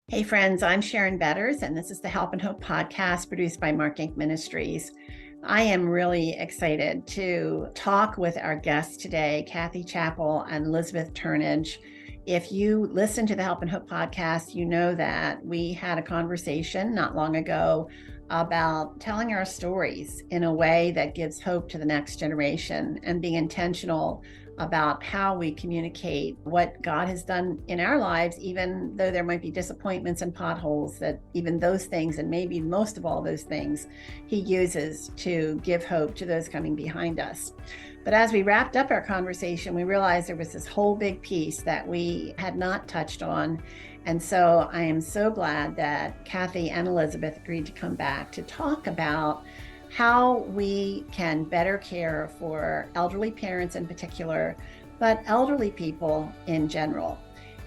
Hey friends, I'm Sharon Betters, and this is the Help and Hope podcast produced by Mark Inc. Ministries. I am really excited to talk with our guests today, Kathy Chapell and Elizabeth Turnage. If you listen to the Help and Hope podcast, you know that we had a conversation not long ago about telling our stories in a way that gives hope to the next generation and being intentional about how we communicate what God has done in our lives, even though there might be disappointments and potholes, that even those things, and maybe most of all those things, He uses to give hope to those coming behind us. But as we wrapped up our conversation, we realized there was this whole big piece that we had not touched on. And so I am so glad that Kathy and Elizabeth agreed to come back to talk about how we can better care for elderly parents in particular, but elderly people in general.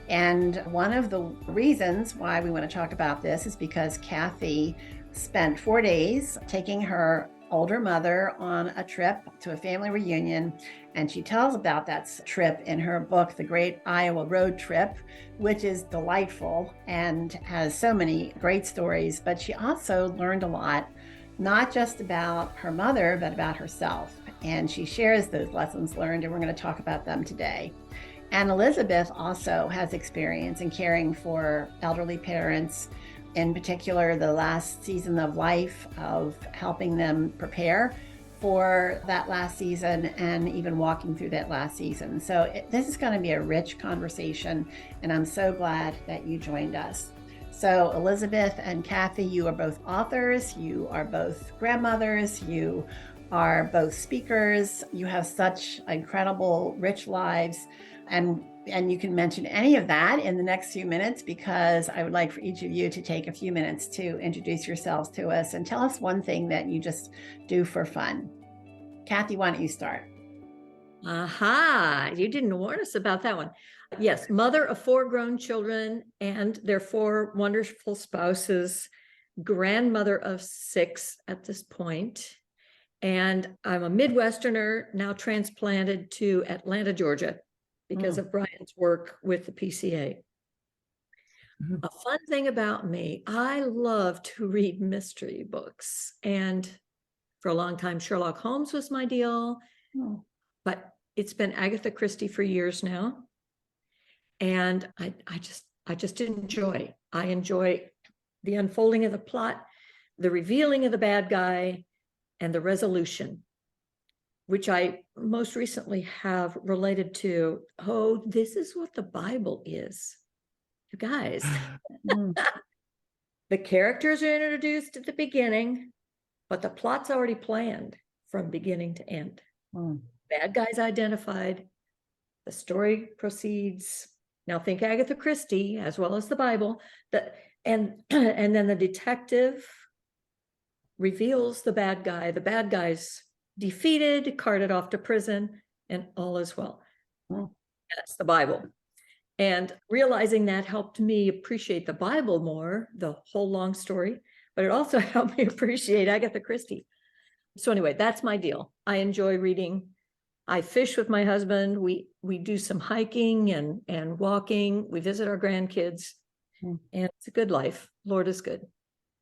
And one of the reasons why we want to talk about this is because Kathy spent 4 days taking her older mother on a trip to a family reunion. And she tells about that trip in her book, The Great Iowa Road Trip, which is delightful and has so many great stories. But she also learned a lot, not just about her mother, but about herself. And she shares those lessons learned, and we're going to talk about them today. And Elizabeth also has experience in caring for elderly parents, in particular, the last season of life, of helping them prepare for that last season and even walking through that last season. So this is going to be a rich conversation, and I'm so glad that you joined us. So Elizabeth and Kathy, you are both authors, you are both grandmothers, you are both speakers, you have such incredible, rich lives, and you can mention any of that in the next few minutes, because I would like for each of you to take a few minutes to introduce yourselves to us and tell us one thing that you just do for fun. Kathy, why don't you start? Aha, you didn't warn us about that one. Yes, mother of 4 grown children and their 4 wonderful spouses, grandmother of 6 at this point. And I'm a Midwesterner, now transplanted to Atlanta, Georgia, because of Brian's work with the PCA. A fun thing about me, I love to read mystery books. And for a long time, Sherlock Holmes was my deal. But it's been Agatha Christie for years now. And I just enjoy. I enjoy the unfolding of the plot, the revealing of the bad guy, and the resolution, which I most recently have related to, this is what the Bible is. You guys, the characters are introduced at the beginning, but the plot's already planned from beginning to end. Bad guys identified, the story proceeds. Now think Agatha Christie as well as the Bible, and then the detective reveals the bad guy's defeated, carted off to prison, and all is well. That's the Bible. And realizing that helped me appreciate the Bible more, the whole long story, but it also helped me appreciate Agatha Christie. So anyway, that's my deal. I enjoy reading. I fish with my husband. We do some hiking and walking. We visit our grandkids, and it's a good life. Lord is good.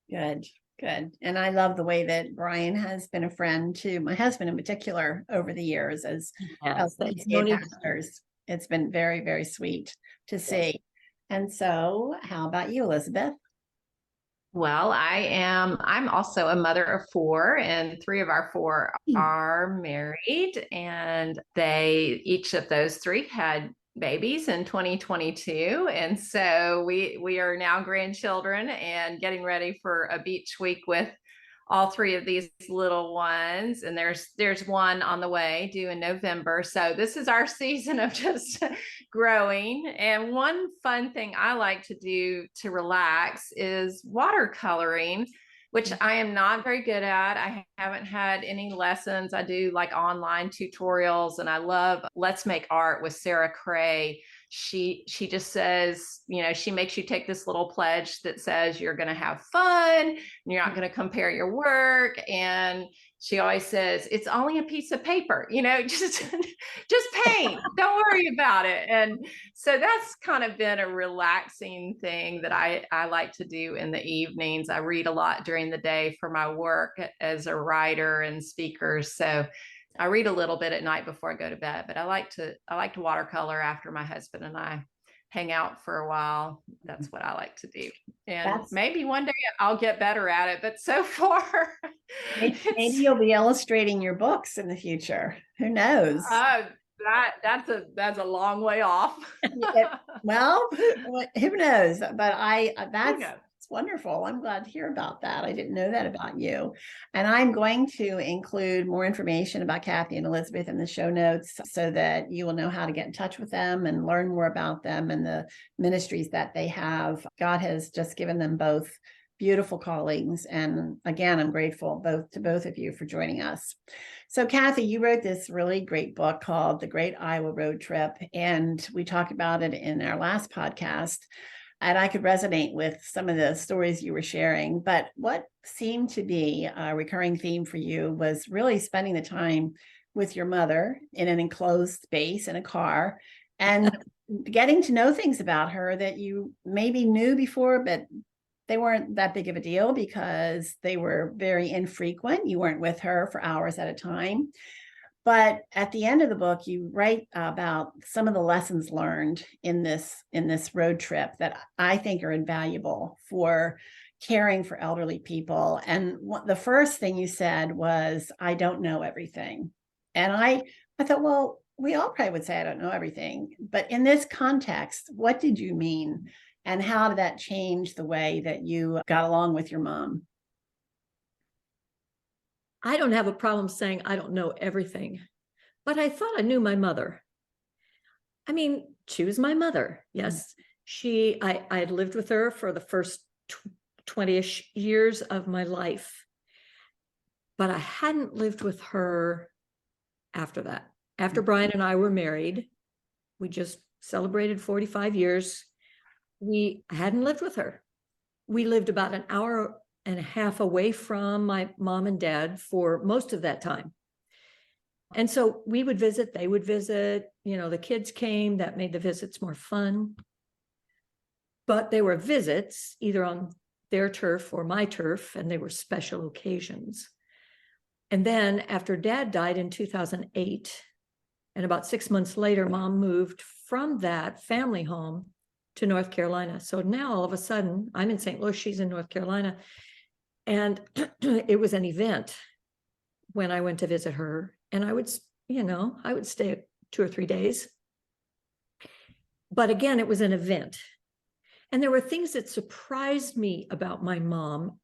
Good. And I love the way that Brian has been a friend to my husband in particular over the years as pastors. It's been very, very sweet to see. And so how about you, Elizabeth? Well, I'm also a mother of 4, and 3 of our 4 are married, and each of those 3 had babies in 2022. And so we are now grandchildren and getting ready for a beach week with all 3 of these little ones. And there's one on the way due in November. So this is our season of just growing. And one fun thing I like to do to relax is watercoloring, which I am not very good at. I haven't had any lessons. I do like online tutorials, and I love Let's Make Art with Sarah Cray. she just says, she makes you take this little pledge that says you're going to have fun and you're not going to compare your work. And she always says, it's only a piece of paper, just paint, don't worry about it. And so that's kind of been a relaxing thing that I like to do in the evenings. I read a lot during the day for my work as a writer and speaker. So I read a little bit at night before I go to bed, but I like to watercolor after my husband and I hang out for a while. That's what I like to do. And maybe one day I'll get better at it, but so far maybe you'll be illustrating your books in the future. Who knows? That's a long way off. Well, who knows? But it's wonderful. I'm glad to hear about that. I didn't know that about you. And I'm going to include more information about Kathy and Elizabeth in the show notes so that you will know how to get in touch with them and learn more about them and the ministries that they have. God has just given them both beautiful callings. And again, I'm grateful to both of you for joining us. So Kathy, you wrote this really great book called The Great Iowa Road Trip. And we talked about it in our last podcast. And I could resonate with some of the stories you were sharing. But what seemed to be a recurring theme for you was really spending the time with your mother in an enclosed space in a car and getting to know things about her that you maybe knew before, but they weren't that big of a deal because they were very infrequent. You weren't with her for hours at a time. But at the end of the book, you write about some of the lessons learned in this road trip that I think are invaluable for caring for elderly people. And the first thing you said was, I don't know everything. And I thought, well, we all probably would say, I don't know everything. But in this context, what did you mean? And how did that change the way that you got along with your mom? I don't have a problem saying I don't know everything, but I thought I knew my mother. I mean, she was my mother. Yes. I had lived with her for the first 20-ish years of my life, but I hadn't lived with her after that. After Brian and I were married, we just celebrated 45 years. I hadn't lived with her. We lived about an hour and a half away from my mom and dad for most of that time. And so we would visit, they would visit, the kids came, that made the visits more fun. But they were visits either on their turf or my turf, and they were special occasions. And then after Dad died in 2008, and about 6 months later, Mom moved from that family home to North Carolina. So now all of a sudden, I'm in St. Louis, she's in North Carolina. And it was an event when I went to visit her. And I would stay 2 or 3 days. But again, it was an event. And there were things that surprised me about my mom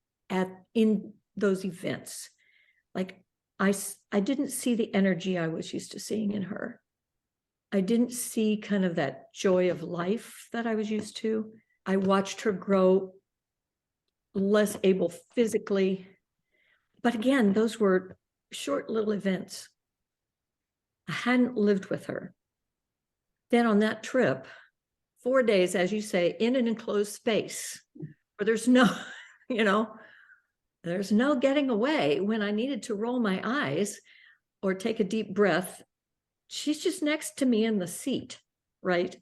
in those events. Like I didn't see the energy I was used to seeing in her. I didn't see kind of that joy of life that I was used to. I watched her grow less able physically. But again, those were short little events. I hadn't lived with her. Then on that trip, 4 days, as you say, in an enclosed space where there's no, there's no getting away. When I needed to roll my eyes or take a deep breath, she's just next to me in the seat, right?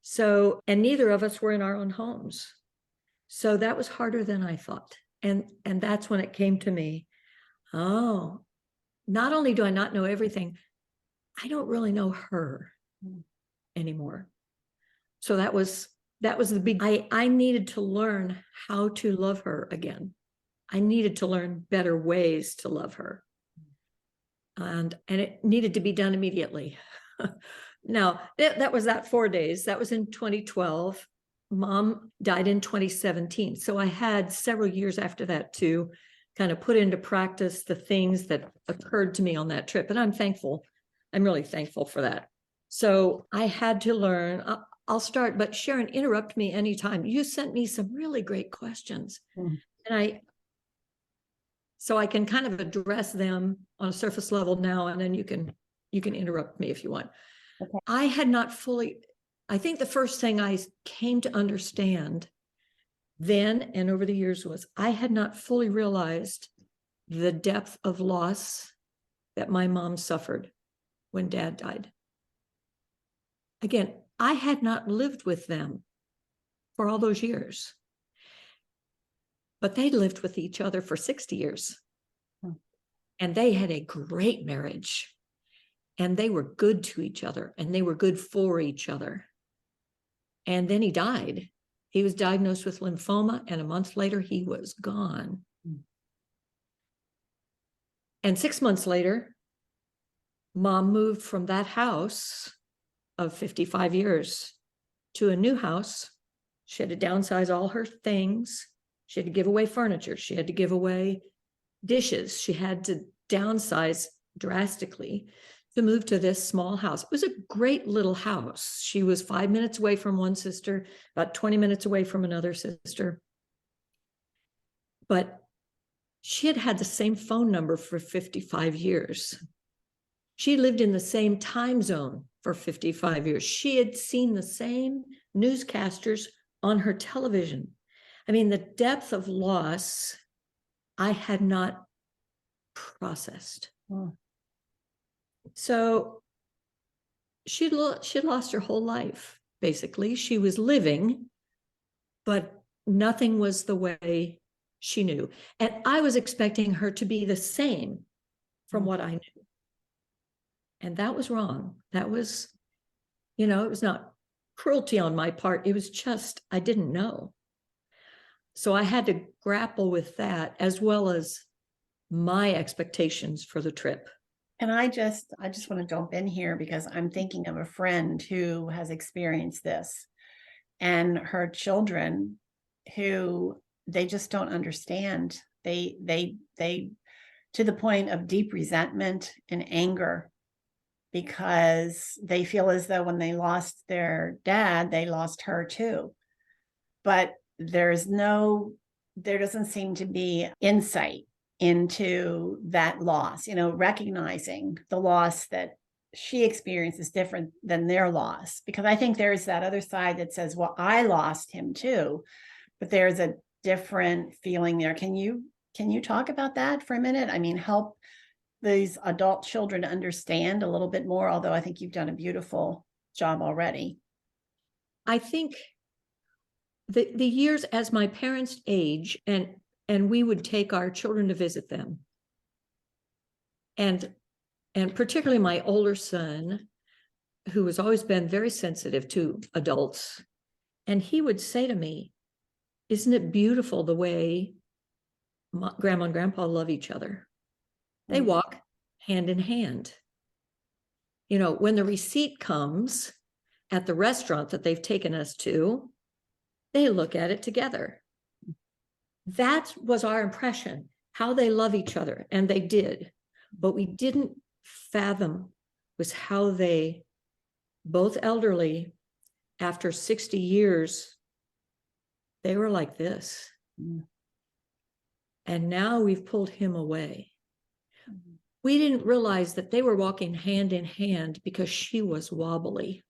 So, and neither of us were in our own homes. So that was harder than I thought. And that's when it came to me, oh, not only do I not know everything, I don't really know her anymore. So that was the big, I needed to learn how to love her again. I needed to learn better ways to love her. And it needed to be done immediately. Now, that was that 4 days. That was in 2012. Mom died in 2017. So I had several years after that to kind of put into practice the things that occurred to me on that trip. And I'm thankful. I'm really thankful for that. So I had to learn. I'll start, but Sharon, interrupt me anytime. You sent me some really great questions. And so I can kind of address them on a surface level now, and then you can interrupt me if you want. Okay. I had not fully I think the first thing I came to understand then and over the years was I had not fully realized the depth of loss that my mom suffered when Dad died. Again, I had not lived with them for all those years, but they lived with each other for 60 years. And they had a great marriage, and they were good to each other, and they were good for each other. And then he died. He was diagnosed with lymphoma, and a month later, he was gone. And 6 months later, Mom moved from that house of 55 years to a new house. She had to downsize all her things. She had to give away furniture. She had to give away dishes. She had to downsize drastically to move to this small house. It was a great little house. She was 5 minutes away from one sister, about 20 minutes away from another sister. But she had had the same phone number for 55 years. She lived in the same time zone for 55 years. She had seen the same newscasters on her television. I mean, the depth of loss I had not processed. So she lost her whole life, basically. She was living, but nothing was the way she knew. And I was expecting her to be the same from what I knew. And that was wrong. That was, it was not cruelty on my part. It was just, I didn't know. So I had to grapple with that as well as my expectations for the trip. And I just want to jump in here because I'm thinking of a friend who has experienced this, and her children who they just don't understand. They to the point of deep resentment and anger, because they feel as though when they lost their dad, they lost her too. But there doesn't seem to be insight into that loss, recognizing the loss that she experienced is different than their loss. Because I think there's that other side that says, well, I lost him too, but there's a different feeling there. Can you talk about that for a minute? I mean, help these adult children understand a little bit more, although I think you've done a beautiful job already. I think the years as my parents age, and we would take our children to visit them. And particularly my older son, who has always been very sensitive to adults. And he would say to me, isn't it beautiful the way Grandma and Grandpa love each other? They walk hand in hand. When the receipt comes at the restaurant that they've taken us to, they look at it together. That was our impression, how they love each other, and they did. But we didn't fathom was how they, both elderly, after 60 years, they were like this. And now we've pulled him away. We didn't realize that they were walking hand in hand because she was wobbly.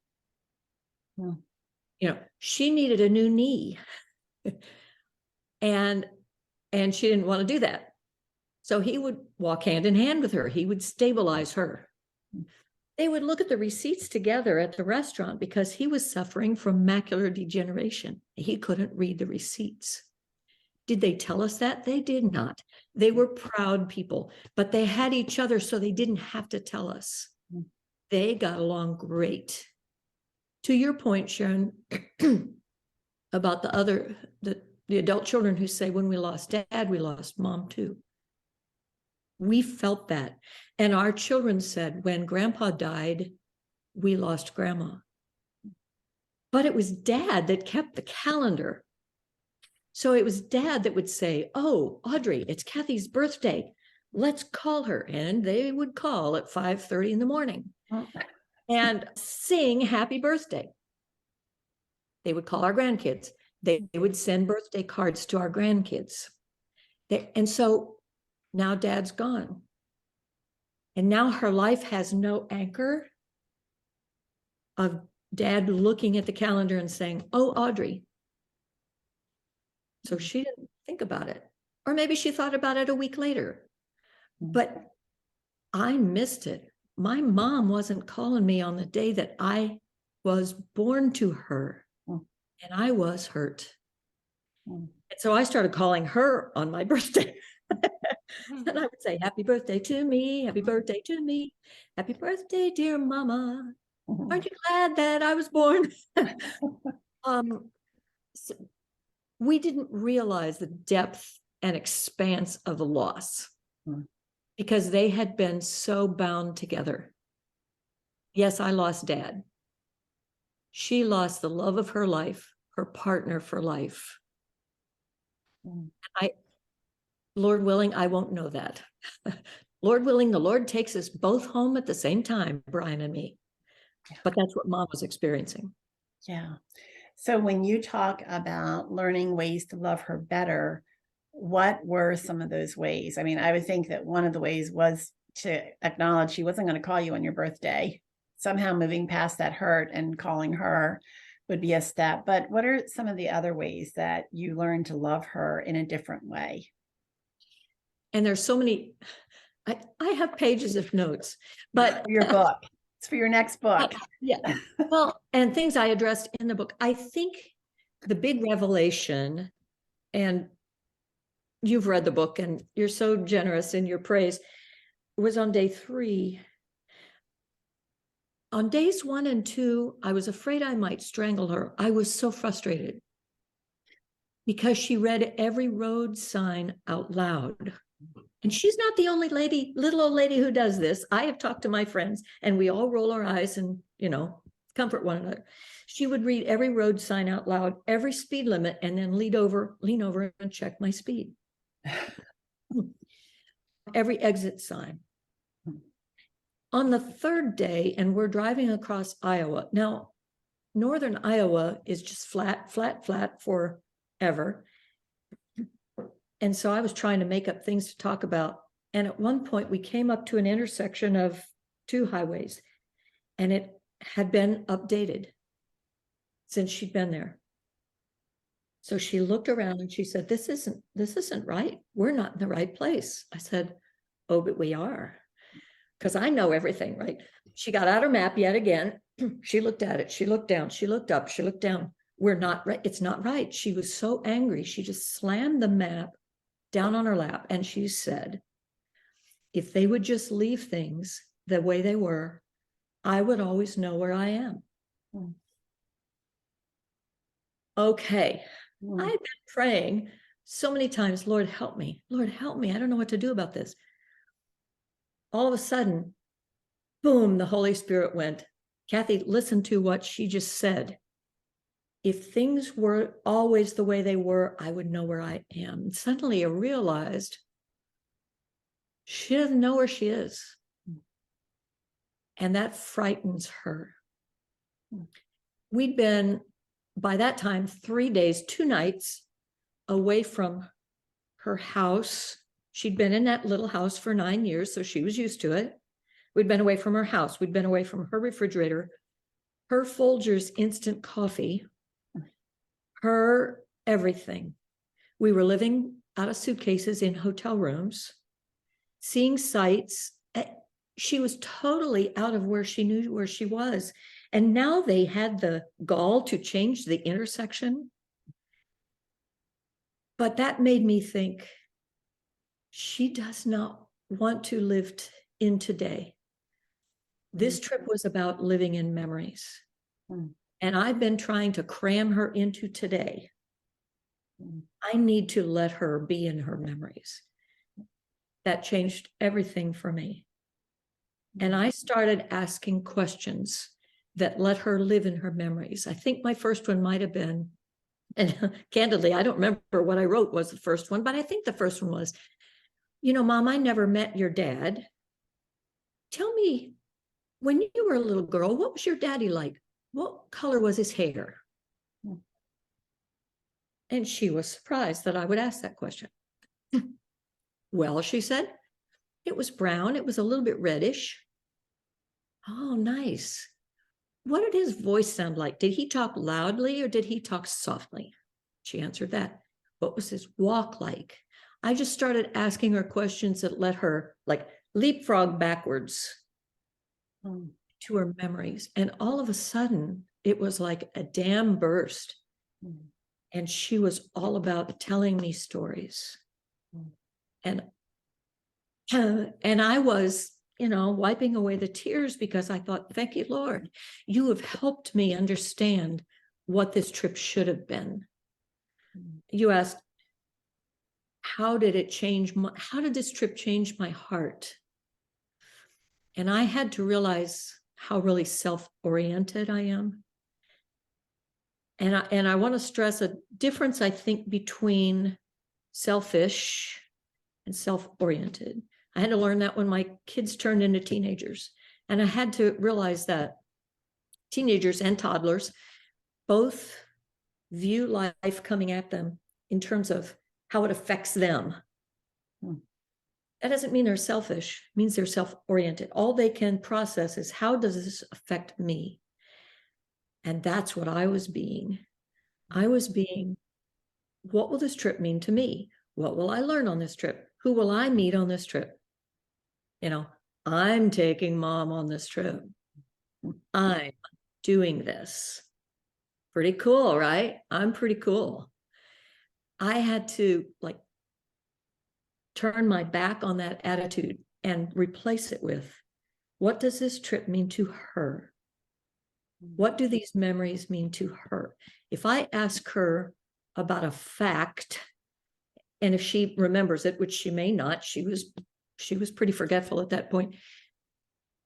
She needed a new knee. And she didn't want to do that. So he would walk hand in hand with her. He would stabilize her. They would look at the receipts together at the restaurant because he was suffering from macular degeneration. He couldn't read the receipts. Did they tell us that? They did not. They were proud people, but they had each other, so they didn't have to tell us. They got along great. To your point, Sharon, about the adult children who say, when we lost Dad, we lost Mom too. We felt that. And our children said, when Grandpa died, we lost Grandma. But it was Dad that kept the calendar. So it was Dad that would say, oh, Audrey, it's Kathy's birthday. Let's call her. And they would call at 5:30 in the morning and sing happy birthday. They would call our grandkids. They would send birthday cards to our grandkids. And so now Dad's gone. And now her life has no anchor of Dad looking at the calendar and saying, "Oh, Audrey." So she didn't think about it. Or maybe she thought about it a week later. But I missed it. My mom wasn't calling me on the day that I was born to her, and I was hurt. And so I started calling her on my birthday. And I would say, "Happy birthday to me. Happy birthday to me. Happy birthday, dear mama. Aren't you glad that I was born?" So we didn't realize the depth and expanse of the loss because they had been so bound together. Yes, I lost Dad. She lost the love of her life, her partner for life. Lord willing, I won't know that. Lord willing, the Lord takes us both home at the same time, Brian and me. But that's what Mom was experiencing. Yeah. So when you talk about learning ways to love her better, what were some of those ways? I mean, I would think that one of the ways was to acknowledge she wasn't going to call you on your birthday. Somehow moving past that hurt and calling her would be a step. But what are some of the other ways that you learned to love her in a different way? And there's so many, I have pages of notes, but for your book. It's for your next book. Yeah. Well, and things I addressed in the book. I think the big revelation, and you've read the book and you're so generous in your praise, was on day 3. On days 1 and 2, I was afraid I might strangle her. I was so frustrated because she read every road sign out loud. And she's not the only lady, little old lady who does this. I have talked to my friends and we all roll our eyes and, comfort one another. She would read every road sign out loud, every speed limit, and then lean over and check my speed. Every exit sign. On the 3rd day, and we're driving across Iowa. Now, northern Iowa is just flat forever. And so I was trying to make up things to talk about. And at one point we came up to an intersection of 2 highways and it had been updated since she'd been there. So she looked around and she said, this isn't right. We're not in the right place. I said, "Oh, but we are." Because I know everything, right? She got out her map yet again. She looked at it. She looked down. She looked up. She looked down. We're not right. It's not right. She was so angry. She just slammed the map down on her lap. And she said, "If they would just leave things the way they were, I would always know where I am." Okay. I had been praying so many times, "Lord, help me. Lord, help me. I don't know what to do about this." All of a sudden, boom, the Holy Spirit went, "Kathy, listen to what she just said. If things were always the way they were, I would know where I am." And suddenly I realized she doesn't know where she is. And that frightens her. We'd been, by that time, 3 days, 2 nights away from her house. She'd been in that little house for 9 years, so she was used to it. We'd been away from her house. We'd been away from her refrigerator, her Folgers instant coffee, her everything. We were living out of suitcases in hotel rooms, seeing sights. She was totally out of where she knew where she was. And now they had the gall to change the intersection. But that made me think, she does not want to live in today. This trip was about living in memories. And I've been trying to cram her into today. I need to let her be in her memories. That changed everything for me. And I started asking questions that let her live in her memories. I think my first one might have been, and candidly, I don't remember what I wrote was the first one, but I think the first one was, "Mom, I never met your dad. Tell me, when you were a little girl, what was your daddy like? What color was his hair?" And she was surprised that I would ask that question. "Well," she said, "it was brown. It was a little bit reddish." "Oh, nice. what did his voice sound like? Did he talk loudly or did he talk softly? She answered that. What was his walk like? I just started asking her questions that let her like leapfrog backwards to her memories. And all of a sudden, it was like a dam burst. And she was all about telling me stories. And I was, wiping away the tears because I thought, thank you, Lord, you have helped me understand what this trip should have been. You asked, how did this trip change my heart? And I had to realize how really self-oriented I am. And I want to stress a difference, I think, between selfish and self-oriented. I had to learn that when my kids turned into teenagers. And I had to realize that teenagers and toddlers both view life coming at them in terms of how it affects them. That doesn't mean they're selfish, it means they're self-oriented. All they can process is, how does this affect me? And that's what I was being. I was being, what will this trip mean to me? What will I learn on this trip? Who will I meet on this trip? I'm taking mom on this trip. I'm doing this. Pretty cool, right? I'm pretty cool. I had to turn my back on that attitude and replace it with, what does this trip mean to her? What do these memories mean to her? If I ask her about a fact, and if she remembers it, which she may not, she was pretty forgetful at that point.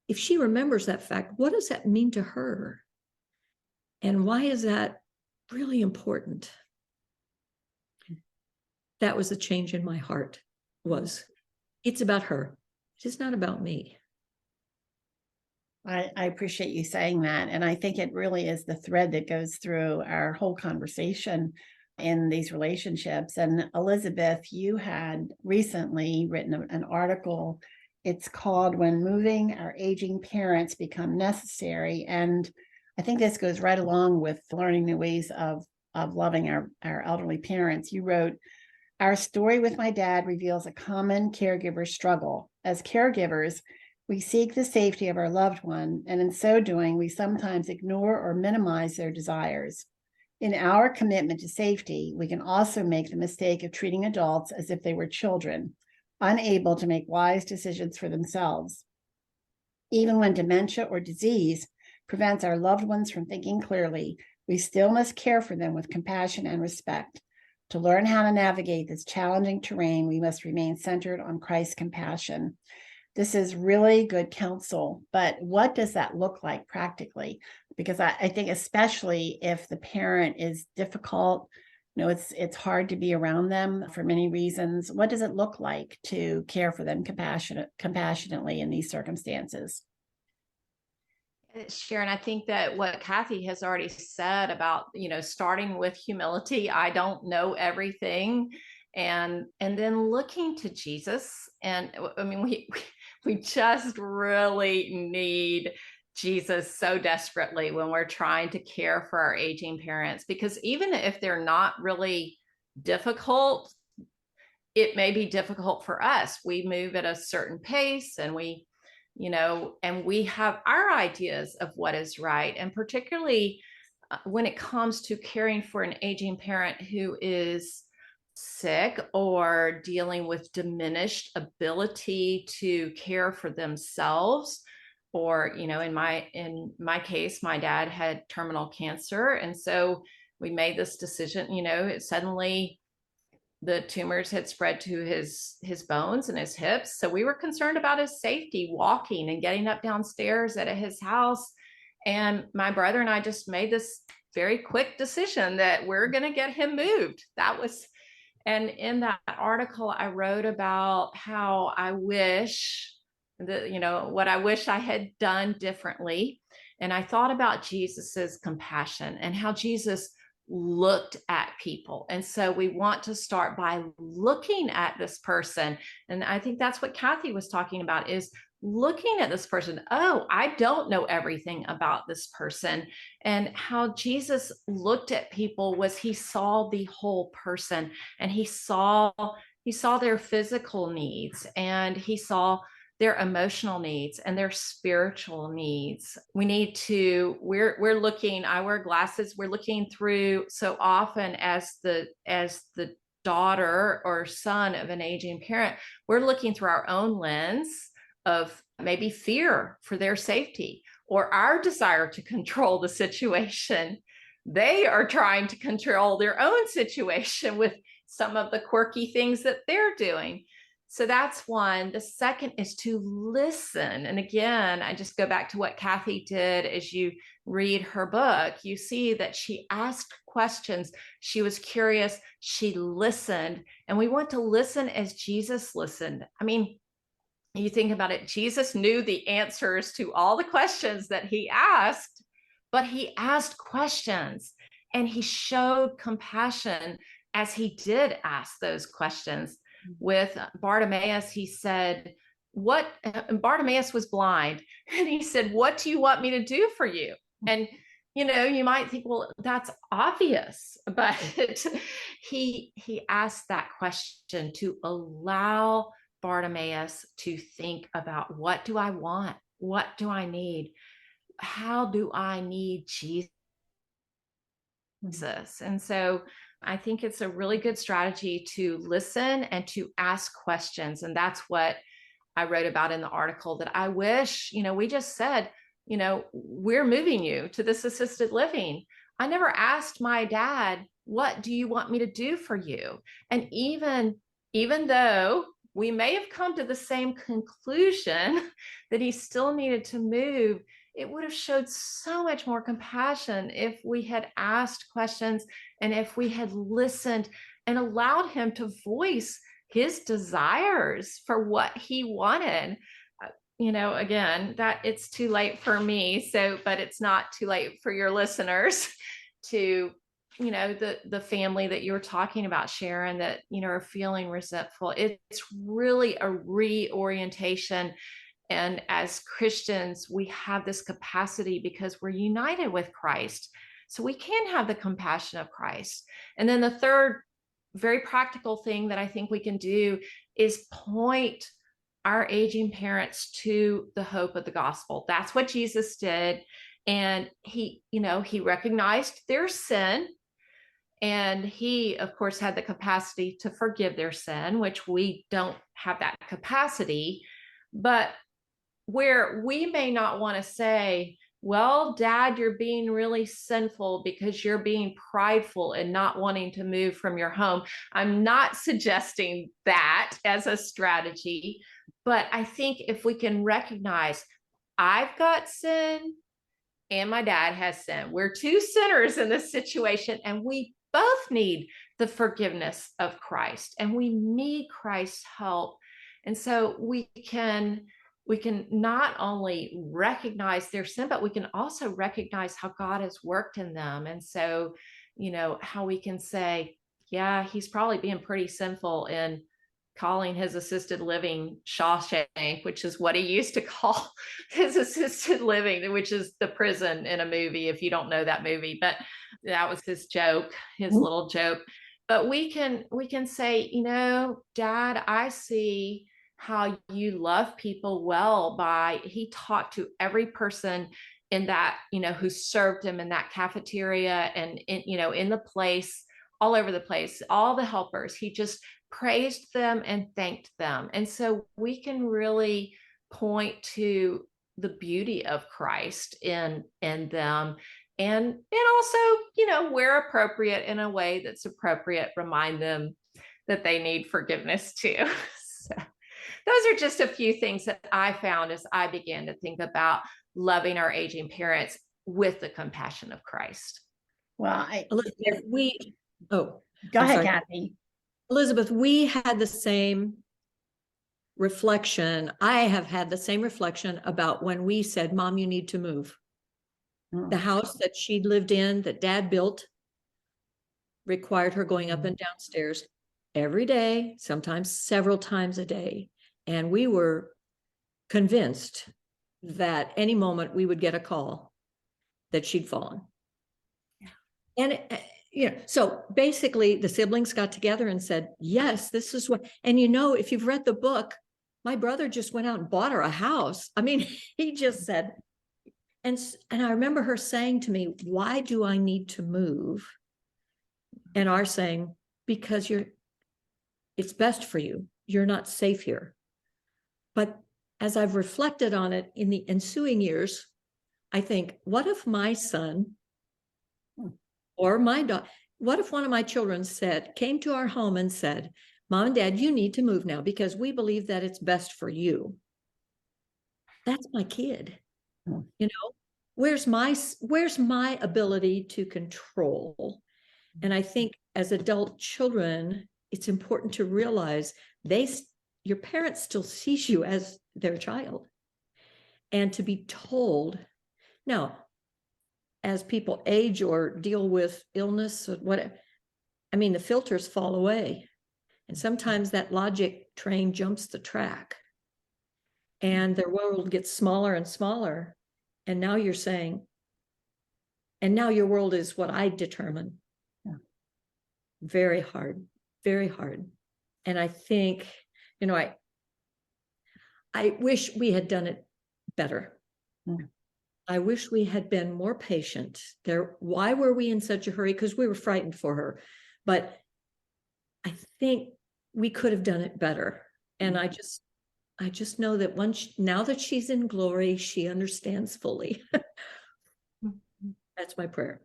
If she remembers that fact, what does that mean to her? And why is that really important? That was the change in my heart. It's about her. It's not about me. I appreciate you saying that. And I think it really is the thread that goes through our whole conversation in these relationships. And Elizabeth, you had recently written an article. It's called When Moving Our Aging Parents Become Necessary. And I think this goes right along with learning new ways of loving our elderly parents. You wrote, our story with my dad reveals a common caregiver struggle. As caregivers, we seek the safety of our loved one, and in so doing, we sometimes ignore or minimize their desires. In our commitment to safety, we can also make the mistake of treating adults as if they were children, unable to make wise decisions for themselves. Even when dementia or disease prevents our loved ones from thinking clearly, we still must care for them with compassion and respect. To learn how to navigate this challenging terrain, we must remain centered on Christ's compassion. This is really good counsel, but what does that look like practically? Because I think especially if the parent is difficult, it's hard to be around them for many reasons. What does it look like to care for them compassionately in these circumstances? Sharon, I think that what Kathy has already said about, starting with humility, I don't know everything, and then looking to Jesus. And I mean, we just really need Jesus so desperately when we're trying to care for our aging parents, because even if they're not really difficult, it may be difficult for us. We move at a certain pace, and we have our ideas of what is right. And particularly when it comes to caring for an aging parent who is sick or dealing with diminished ability to care for themselves, or in my case, my dad had terminal cancer, and so we made this decision. Suddenly the tumors had spread to his bones and his hips, so we were concerned about his safety walking and getting up downstairs at his house. And my brother and I just made this very quick decision that we're going to get him moved. And in that article, I wrote about how I wish what I wish I had done differently. And I thought about Jesus's compassion and how Jesus looked at people. And so we want to start by looking at this person. And I think that's what Kathy was talking about, is looking at this person. Oh, I don't know everything about this person. And how Jesus looked at people was he saw the whole person, and he saw their physical needs, and he saw their emotional needs and their spiritual needs. We need to, we're looking, I wear glasses, we're looking through so often as the daughter or son of an aging parent, we're looking through our own lens of maybe fear for their safety or our desire to control the situation. They are trying to control their own situation with some of the quirky things that they're doing. So that's one. The second is to listen. And again, I just go back to what Kathy did. As you read her book, you see that she asked questions. She was curious. She listened. And we want to listen as Jesus listened. I mean, you think about it, Jesus knew the answers to all the questions that he asked, but he asked questions and he showed compassion as he did ask those questions. With Bartimaeus, he said, Bartimaeus was blind, and he said, what do you want me to do for you? And you might think, well, that's obvious, but he asked that question to allow Bartimaeus to think about, what do I want? What do I need? How do I need Jesus? And so I think it's a really good strategy to listen and to ask questions. And that's what I wrote about in the article, that I wish, we just said, we're moving you to this assisted living. I never asked my dad, what do you want me to do for you? And even though we may have come to the same conclusion that he still needed to move, it would have showed so much more compassion if we had asked questions and if we had listened and allowed him to voice his desires for what he wanted. Again, that it's too late for me. But it's not too late for your listeners to, the family that you were talking about, Sharon, that, are feeling resentful. It's really a reorientation. And as Christians, we have this capacity because we're united with Christ. So we can have the compassion of Christ. And then the third very practical thing that I think we can do is point our aging parents to the hope of the gospel. That's what Jesus did. And he recognized their sin. And he, of course, had the capacity to forgive their sin, which we don't have that capacity. But where we may not want to say, well, Dad, you're being really sinful because you're being prideful and not wanting to move from your home. I'm not suggesting that as a strategy, but I think if we can recognize, I've got sin and my dad has sin. We're two sinners in this situation, and we both need the forgiveness of Christ, and we need Christ's help. And so we can not only recognize their sin, but we can also recognize how God has worked in them. And so, how we can say, yeah, he's probably being pretty sinful in calling his assisted living Shawshank, which is what he used to call his assisted living, which is the prison in a movie, if you don't know that movie. But that was his joke, his little joke. But we can say, Dad, I see how you love people well he talked to every person in that, who served him in that cafeteria and in the place, all over the place, all the helpers. He just praised them and thanked them. And so we can really point to the beauty of Christ in them. And also, where appropriate, in a way that's appropriate, remind them that they need forgiveness too. So those are just a few things that I found as I began to think about loving our aging parents with the compassion of Christ. Well, Elizabeth, go ahead, Kathy. Elizabeth, we had the same reflection. I have had the same reflection about when we said, Mom, you need to move. The house that she lived in, that Dad built, required her going up and downstairs every day, sometimes several times a day. And we were convinced that any moment we would get a call that she'd fallen. And, so basically the siblings got together and said, yes, this is what, and if you've read the book, my brother just went out and bought her a house. I mean, he just said, and I remember her saying to me, why do I need to move? And our saying, because it's best for you. You're not safe here. But as I've reflected on it in the ensuing years, I think, what if my son or my daughter, what if one of my children came to our home and said, Mom and Dad, you need to move now because we believe that it's best for you. That's my kid. Where's my ability to control? And I think as adult children, it's important to realize your parents still sees you as their child, and to be told. Now, as people age or deal with illness or whatever, the filters fall away. And sometimes that logic train jumps the track and their world gets smaller and smaller. And now you're saying, and now your world is what I determine. Yeah. Very hard, very hard. And I think, I wish we had done it better. Mm. I wish we had been more patient. Why were we in such a hurry? Because we were frightened for her. But I think we could have done it better. And I just know that now that she's in glory, she understands fully. That's my prayer.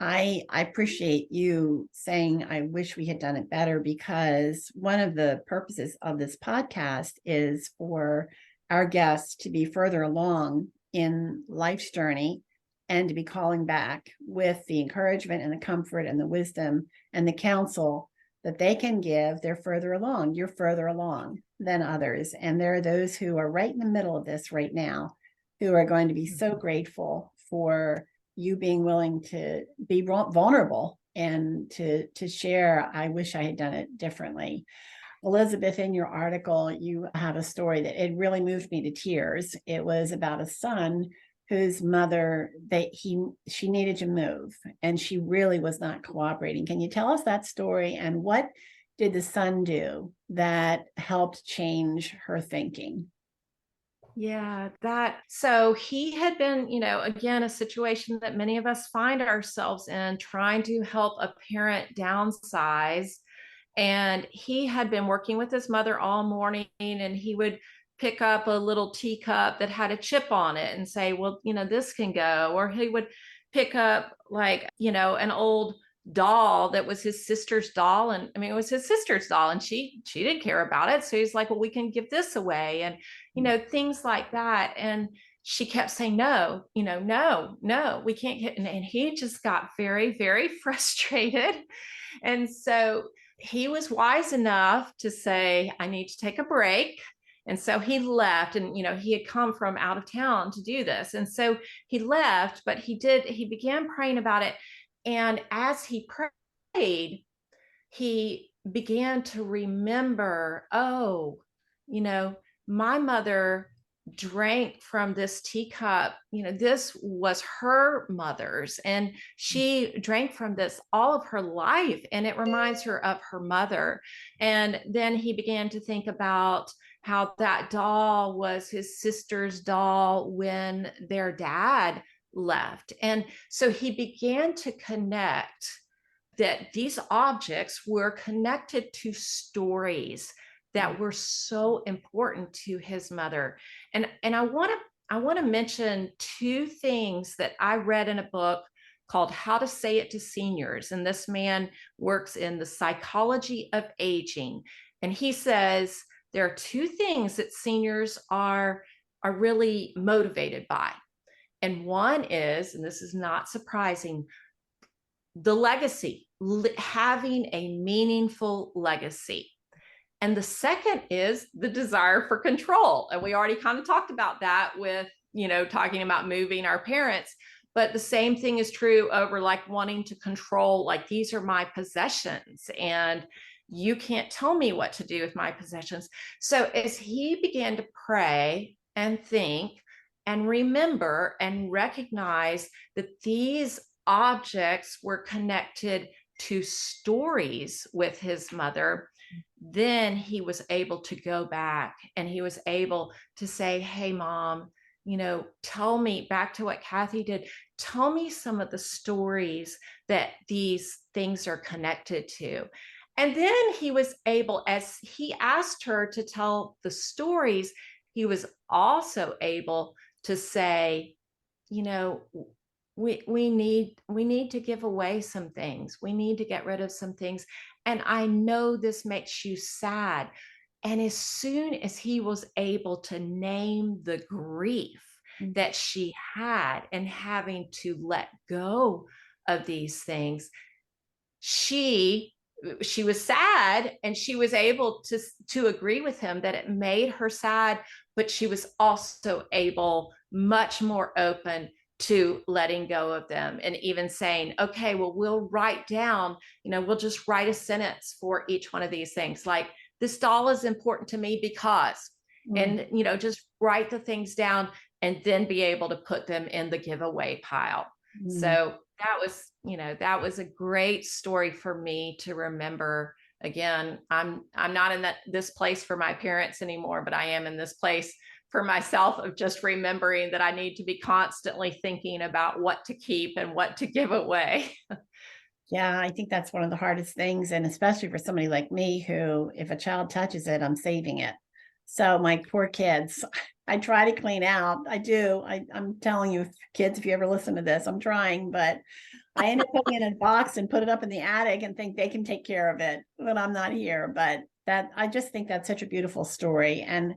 I appreciate you saying, I wish we had done it better, because one of the purposes of this podcast is for our guests to be further along in life's journey and to be calling back with the encouragement and the comfort and the wisdom and the counsel that they can give. They're further along. You're further along than others. And there are those who are right in the middle of this right now who are going to be so grateful for you being willing to be vulnerable and to share. I wish I had done it differently. Elizabeth, in your article, you have a story that it really moved me to tears. It was about a son whose mother, she needed to move, and she really was not cooperating. Can you tell us that story, and what did the son do that helped change her thinking? Yeah, so he had been, again, a situation that many of us find ourselves in, trying to help a parent downsize. And he had been working with his mother all morning, and he would pick up a little teacup that had a chip on it and say, well, this can go. Or he would pick up an old doll that was his sister's doll. And it was his sister's doll, and she didn't care about it. So he's like, well, we can give this away. And, things like that. And she kept saying, no, no, we can't get, and he just got very, very frustrated. And so he was wise enough to say, I need to take a break. And so he left, and, he had come from out of town to do this. And so he left, but he began praying about it. And as he prayed, he began to remember, my mother drank from this teacup. This was her mother's, and she drank from this all of her life, and it reminds her of her mother. And then he began to think about how that doll was his sister's doll when their dad left. And so he began to connect that these objects were connected to stories that were so important to his mother. And I want to mention two things that I read in a book called How to Say It to Seniors. And this man works in the psychology of aging. And he says there are two things that seniors are really motivated by. And one is, and this is not surprising, the legacy, having a meaningful legacy. And the second is the desire for control. And we already kind of talked about that with, talking about moving our parents. But the same thing is true over wanting to control, these are my possessions, and you can't tell me what to do with my possessions. So as he began to pray and think and remember and recognize that these objects were connected to stories with his mother, then he was able to go back and he was able to say, hey, Mom, tell me, back to what Kathy did, tell me some of the stories that these things are connected to. And then he was able, as he asked her to tell the stories, he was also able to say, we need to give away some things. We need to get rid of some things. And I know this makes you sad. And as soon as he was able to name the grief that she had and having to let go of these things, she was sad, and she was able to agree with him that it made her sad, but she was also able, much more open to letting go of them, and even saying, okay, well, we'll write down, we'll just write a sentence for each one of these things, like, this doll is important to me because, and just write the things down and then be able to put them in the giveaway pile. So that was a great story for me to remember. Again, I'm not in this place for my parents anymore, but I am in this place for myself of just remembering that I need to be constantly thinking about what to keep and what to give away. Yeah, I think that's one of the hardest things. And especially for somebody like me, who, if a child touches it, I'm saving it. So my poor kids, I try to clean out. I do. I'm telling you, kids, if you ever listen to this, I'm trying, but I end up putting it in a box and put it up in the attic and think they can take care of it when I'm not here. But I just think that's such a beautiful story. And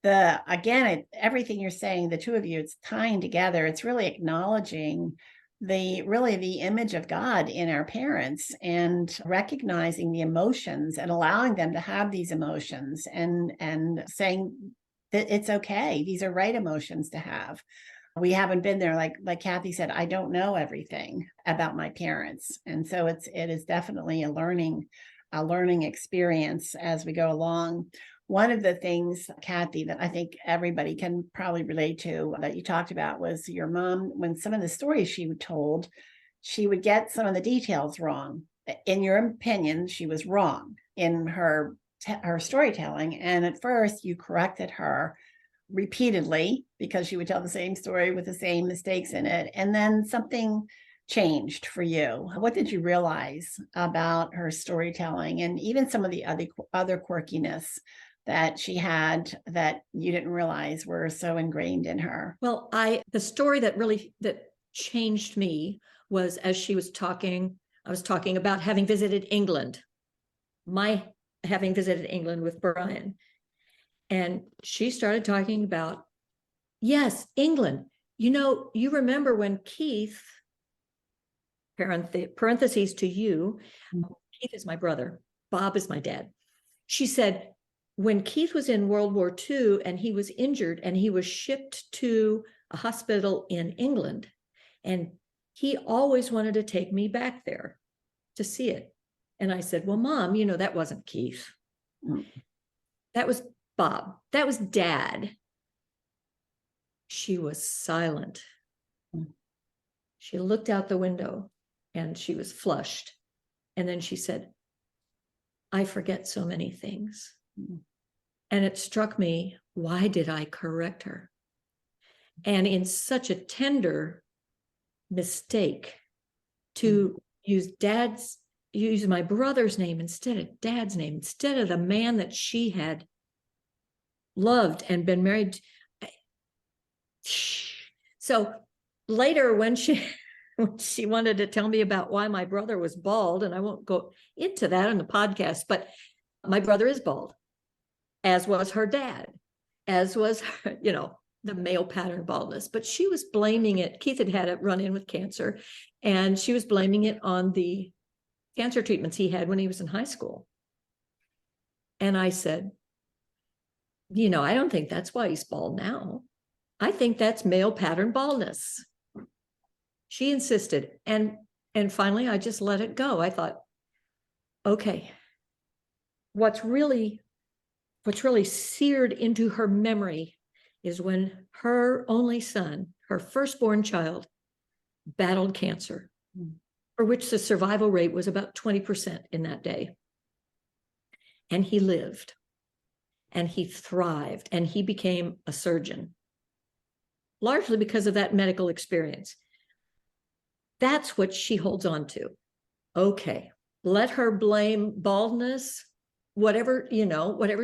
everything you're saying, the two of you, it's tying together. It's really acknowledging the image of God in our parents, and recognizing the emotions and allowing them to have these emotions, and saying that it's okay. These are right emotions to have. We haven't been there. Like Kathy said, I don't know everything about my parents. And so it is definitely a learning experience as we go along. One of the things, Kathy, that I think everybody can probably relate to that you talked about was your mom, when some of the stories she told, she would get some of the details wrong. In your opinion, she was wrong in her storytelling. And at first you corrected her repeatedly because she would tell the same story with the same mistakes in it. And then something changed for you. What did you realize about her storytelling, and even some of the other quirkiness that she had that you didn't realize were so ingrained in her? Well, the story that changed me was, as she was talking, I was talking about having visited England, having visited England with Brian. And she started talking about, yes, England. You remember when Keith, parentheses to you, Keith is my brother, Bob is my dad. She said, when Keith was in World War II and he was injured and he was shipped to a hospital in England, and he always wanted to take me back there to see it. And I said, well, Mom, that wasn't Keith. That was Bob. That was Dad. She was silent. She looked out the window and she was flushed. And then she said, I forget so many things. And it struck me, why did I correct her? And in such a tender mistake to use my brother's name instead of Dad's name, instead of the man that she had loved and been married. So later, when she wanted to tell me about why my brother was bald, and I won't go into that on the podcast, but my brother is bald, as was her dad, as was, the male pattern baldness. But she was blaming it. Keith had a run-in with cancer, and she was blaming it on the cancer treatments he had when he was in high school. And I said, I don't think that's why he's bald now. I think that's male pattern baldness. She insisted. And finally, I just let it go. I thought, okay, what's really seared into her memory is when her only son, her firstborn child, battled cancer, for which the survival rate was about 20% in that day. And he lived, and he thrived, and he became a surgeon, largely because of that medical experience. That's what she holds on to. Okay, let her blame baldness, whatever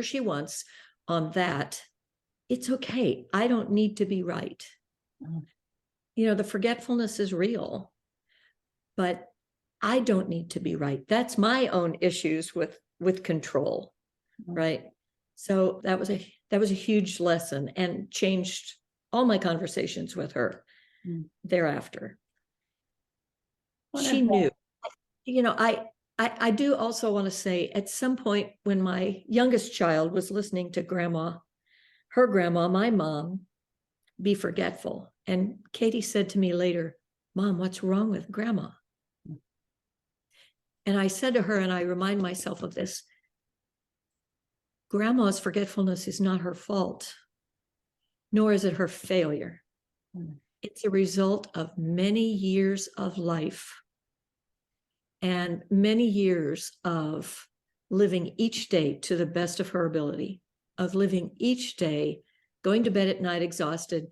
she wants on that. It's okay. I don't need to be right. The forgetfulness is real, but I don't need to be right. That's my own issues with control, right? So that was a huge lesson, and changed all my conversations with her thereafter. Wonderful. She knew. I do also want to say, at some point when my youngest child was listening to her grandma, my mom, be forgetful. And Katie said to me later, "Mom, what's wrong with grandma?" And I said to her, and I remind myself of this, grandma's forgetfulness is not her fault, nor is it her failure. It's a result of many years of life and many years of living each day to the best of her ability, of living each day, going to bed at night exhausted,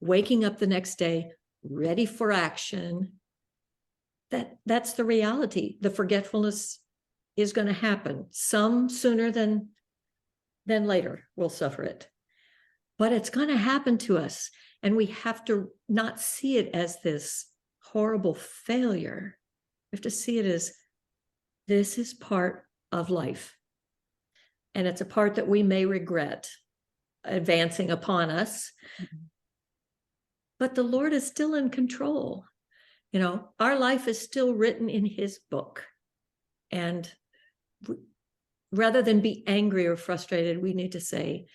waking up the next day, ready for action. That's the reality. The forgetfulness is going to happen. Some sooner than later will suffer it. But it's going to happen to us. And we have to not see it as this horrible failure. We have to see it as, this is part of life. And it's a part that we may regret advancing upon us. But the Lord is still in control. Our life is still written in his book. And rather than be angry or frustrated, we need to say,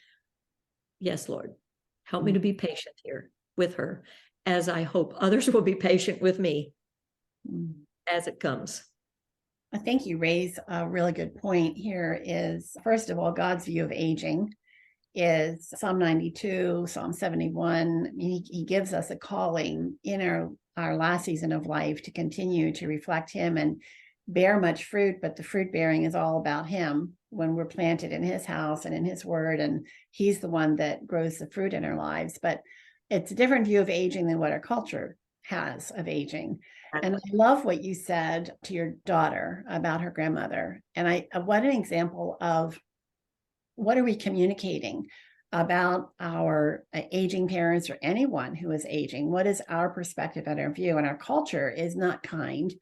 yes, Lord, help me to be patient here with her, as I hope others will be patient with me as it comes. I think you raise a really good point here. Is, first of all, God's view of aging is Psalm 92, Psalm 71. He gives us a calling in our last season of life to continue to reflect him and bear much fruit, but the fruit bearing is all about him when we're planted in his house and in his word, and he's the one that grows the fruit in our lives. But it's a different view of aging than what our culture has of aging. And I love what you said to your daughter about her grandmother. And what an example of what are we communicating about our aging parents or anyone who is aging? What is our perspective and our view? And our culture is not kind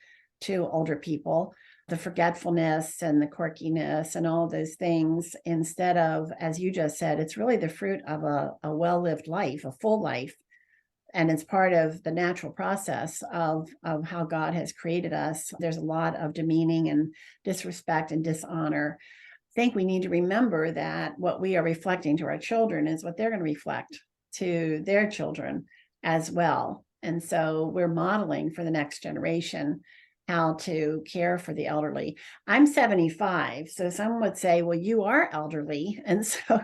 to older people. The forgetfulness and the quirkiness and all those things, instead of, as you just said, it's really the fruit of a well-lived life, a full life. And it's part of the natural process of how God has created us. There's a lot of demeaning and disrespect and dishonor. I think we need to remember that what we are reflecting to our children is what they're going to reflect to their children as well. And so we're modeling for the next generation how to care for the elderly. I'm 75, so some would say, well, you are elderly. And so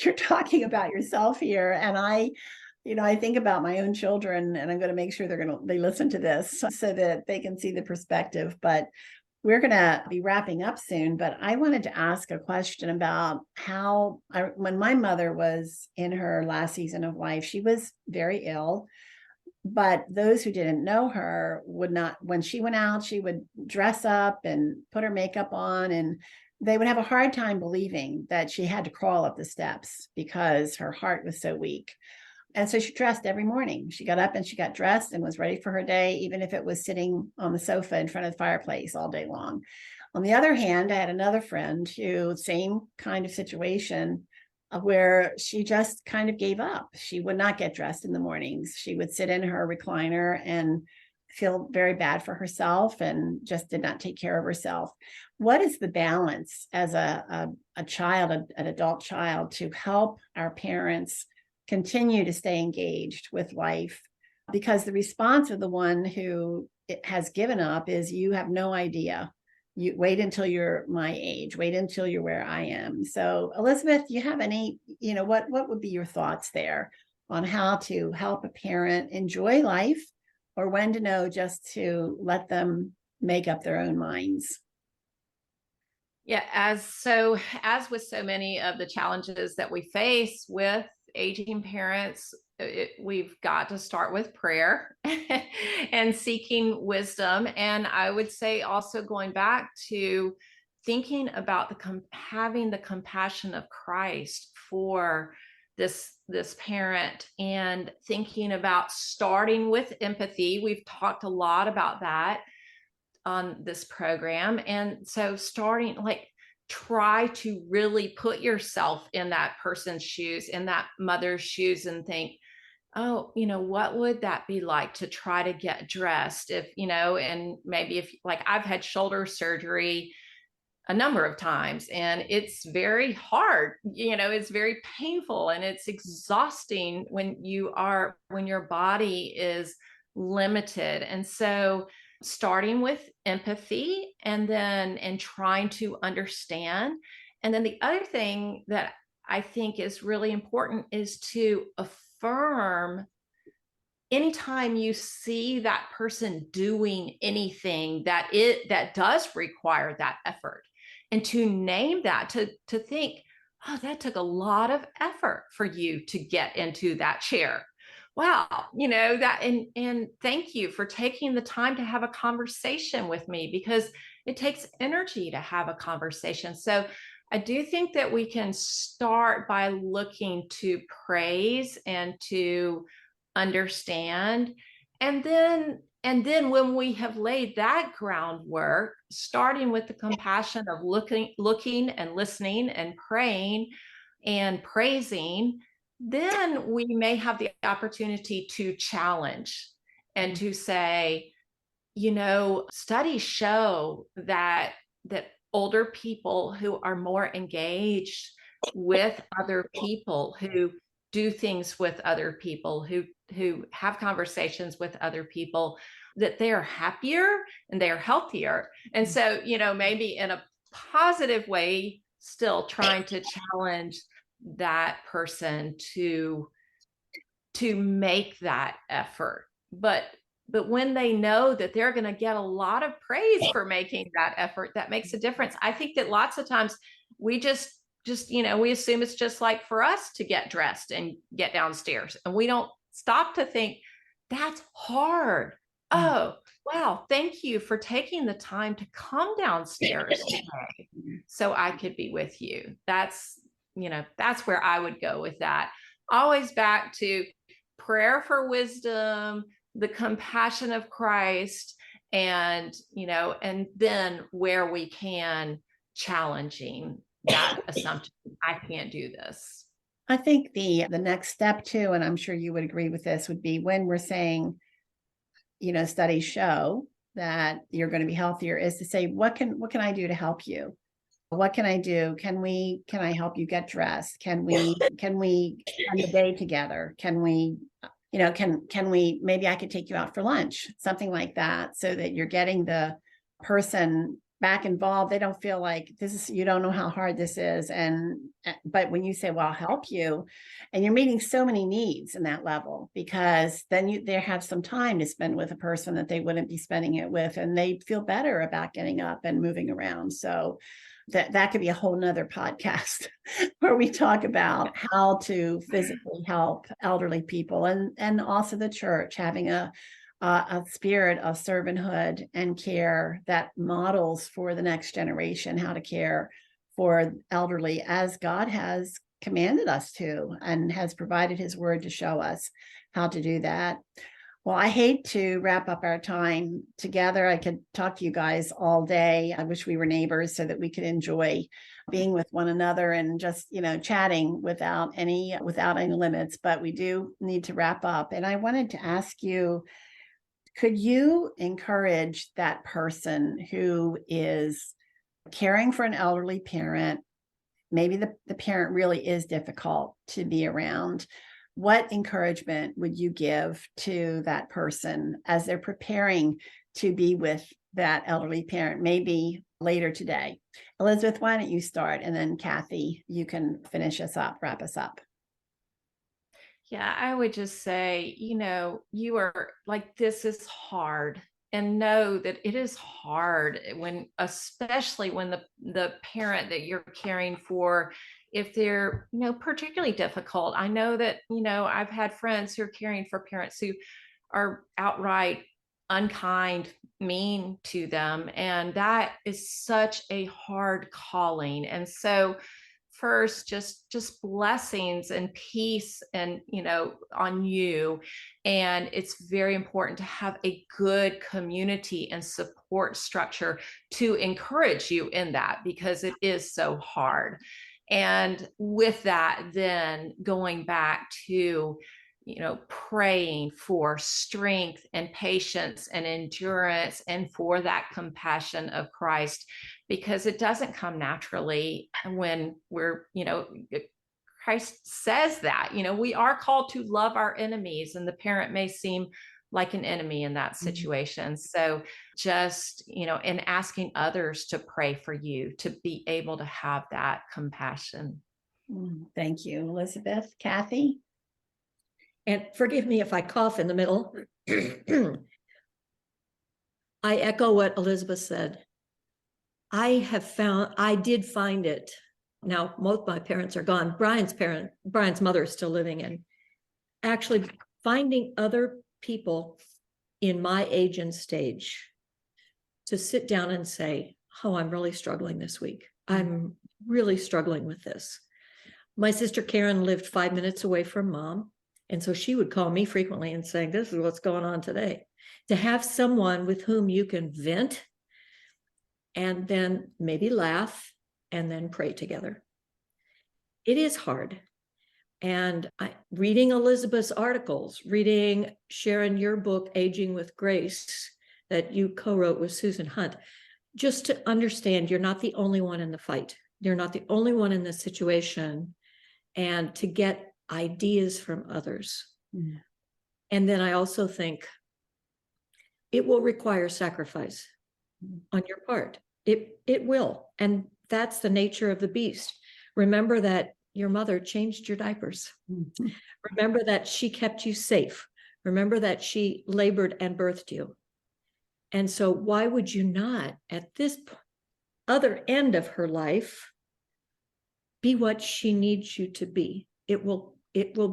you're talking about yourself here. And I think about my own children, and I'm going to make sure they listen to this so that they can see the perspective. But we're going to be wrapping up soon. But I wanted to ask a question about when my mother was in her last season of life, she was very ill. But those who didn't know her would not, when she went out, she would dress up and put her makeup on, and they would have a hard time believing that she had to crawl up the steps because her heart was so weak. And so she dressed every morning. She got up and she got dressed and was ready for her day, even if it was sitting on the sofa in front of the fireplace all day long. On the other hand, I had another friend who, same kind of situation, where she just kind of gave up. She would not get dressed in the mornings. She would sit in her recliner and feel very bad for herself and just did not take care of herself. What is the balance as a child, an adult child, to help our parents continue to stay engaged with life? Because the response of the one who has given up is, you have no idea you wait until you're my age, wait until you're where I am. So Elizabeth, do you have any, what would be your thoughts there on how to help a parent enjoy life, or when to know just to let them make up their own minds? Yeah, as with so many of the challenges that we face with aging parents, we've got to start with prayer and seeking wisdom. And I would say also going back to thinking about having the compassion of Christ for this parent, and thinking about starting with empathy. We've talked a lot about that on this program. And so try to really put yourself in that person's shoes, in that mother's shoes, and think, oh, what would that be like to try to get dressed if, and maybe if, like, I've had shoulder surgery a number of times, and it's very hard, it's very painful, and it's exhausting when your body is limited. And so starting with empathy and trying to understand. And then the other thing that I think is really important is to affirm anytime you see that person doing anything that does require that effort, and to name that, to think, oh, that took a lot of effort for you to get into that chair. Wow, that, and thank you for taking the time to have a conversation with me, because it takes energy to have a conversation. So I do think that we can start by looking to praise and to understand. And then when we have laid that groundwork, starting with the compassion of looking and listening and praying and praising, then we may have the opportunity to challenge and to say, studies show that older people who are more engaged with other people, who do things with other people, who have conversations with other people, that they are happier and they are healthier. And so, maybe in a positive way, still trying to challenge that person to make that effort. But when they know that they're going to get a lot of praise for making that effort, that makes a difference. I think that lots of times we just we assume it's just like for us to get dressed and get downstairs, and we don't stop to think, that's hard. Oh, wow, thank you for taking the time to come downstairs today so I could be with you. That's where I would go with that. Always back to prayer for wisdom, the compassion of Christ, and and then where we can, challenging that assumption, I can't do this. I think the next step too, and I'm sure you would agree with this, would be when we're saying, studies show that you're going to be healthier, is to say, what can I do to help you? What can I do? Can I help you get dressed? Can we spend the day together? Can we, maybe I could take you out for lunch, something like that, so that you're getting the person back involved. They don't feel like you don't know how hard this is. But when you say, well, I'll help you, and you're meeting so many needs in that level, because then they have some time to spend with a person that they wouldn't be spending it with, and they feel better about getting up and moving around. So that could be a whole nother podcast where we talk about how to physically help elderly people, and also the church having a spirit of servanthood and care that models for the next generation how to care for elderly as God has commanded us to, and has provided his word to show us how to do that. Well, I hate to wrap up our time together. I could talk to you guys all day. I wish we were neighbors so that we could enjoy being with one another and just, chatting without any limits, but we do need to wrap up. And I wanted to ask you, could you encourage that person who is caring for an elderly parent? Maybe the parent really is difficult to be around. What encouragement would you give to that person as they're preparing to be with that elderly parent, maybe later today. Elizabeth, why don't you start? And then Kathy, you can finish us up, wrap us up. Yeah, I would just say, you are like, this is hard. And know that it is hard especially when the parent that you're caring for, if they're, particularly difficult. I know that, I've had friends who are caring for parents who are outright unkind, mean to them. And that is such a hard calling. And so first, just blessings and peace and on you. And it's very important to have a good community and support structure to encourage you in that, because it is so hard. And with that, then going back to praying for strength and patience and endurance and for that compassion of Christ, because it doesn't come naturally when we're, Christ says that, we are called to love our enemies, and the parent may seem like an enemy in that situation. So just, and asking others to pray for you to be able to have that compassion. Thank you, Elizabeth. Kathy? And forgive me if I cough in the middle. I echo what Elizabeth said. I did find it. Now, both my parents are gone. Brian's mother is still living, and actually finding other people in my age and stage to sit down and say, oh, I'm really struggling this week. I'm really struggling with this. My sister Karen lived 5 minutes away from Mom. And so she would call me frequently and saying, this is what's going on today. To have someone with whom you can vent and then maybe laugh and then pray together. It is hard. And reading Elizabeth's articles, reading Sharon, your book, Aging with Grace, that you co-wrote with Susan Hunt, just to understand you're not the only one in the fight. You're not the only one in this situation. And to get ideas from others. And then I also think it will require sacrifice on your part. It will. And that's the nature of the beast. Remember that your mother changed your diapers. Remember that she kept you safe. Remember that she labored and birthed you. And so why would you not, at this other end of her life, be what she needs you to be? It will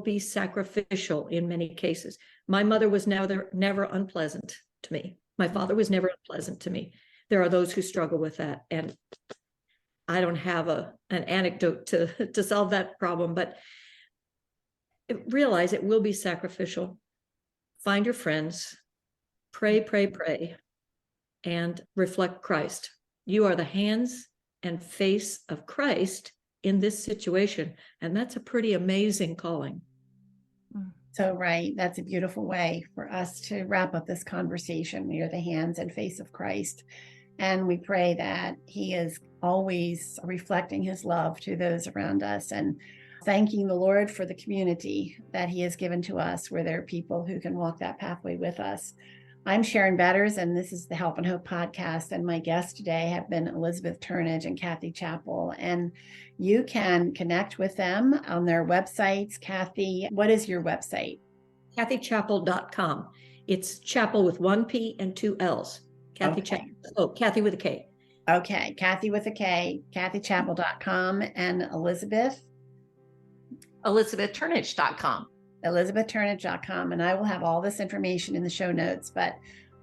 be sacrificial in many cases. My mother was never unpleasant to me. My father was never unpleasant to me. There are those who struggle with that. And I don't have an anecdote to solve that problem, but realize it will be sacrificial. Find your friends, pray, and reflect Christ. You are the hands and face of Christ in this situation. And that's a pretty amazing calling. So, right. That's a beautiful way for us to wrap up this conversation. We are the hands and face of Christ. And we pray that he is always reflecting his love to those around us, and thanking the Lord for the community that he has given to us, where there are people who can walk that pathway with us. I'm Sharon Betters, and this is the Help and Hope podcast. And my guests today have been Elizabeth Turnage and Kathy Chapell. And you can connect with them on their websites. Kathy, what is your website? KathyChapell.com. It's Chapel with 1 P and 2 L's. Kathy Okay. Chapell. Kathy with a K. Okay. Kathy with a K, KathyChapell.com. And Elizabeth? ElizabethTurnage.com. ElizabethTurnage.com. And I will have all this information in the show notes, but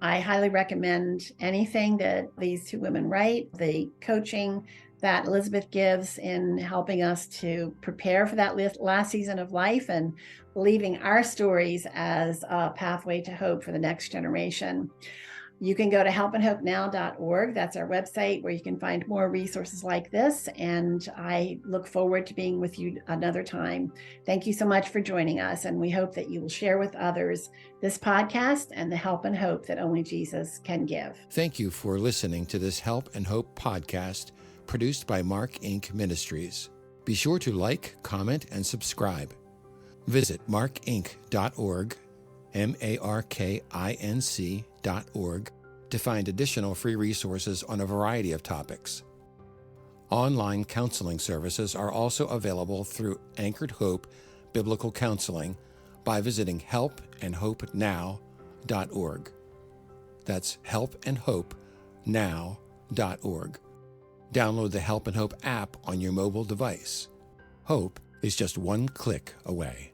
I highly recommend anything that these two women write, the coaching that Elizabeth gives in helping us to prepare for that last season of life, and leaving our stories as a pathway to hope for the next generation. You can go to helpandhopenow.org. That's our website, where you can find more resources like this. And I look forward to being with you another time. Thank you so much for joining us. And we hope that you will share with others this podcast and the help and hope that only Jesus can give. Thank you for listening to this Help and Hope podcast produced by Mark Inc. Ministries. Be sure to like, comment, and subscribe. Visit markinc.org, markinc.org, to find additional free resources on a variety of topics. Online counseling services are also available through Anchored Hope Biblical Counseling by visiting helpandhopenow.org. That's helpandhopenow.org. Download the Help and Hope app on your mobile device. Hope is just one click away.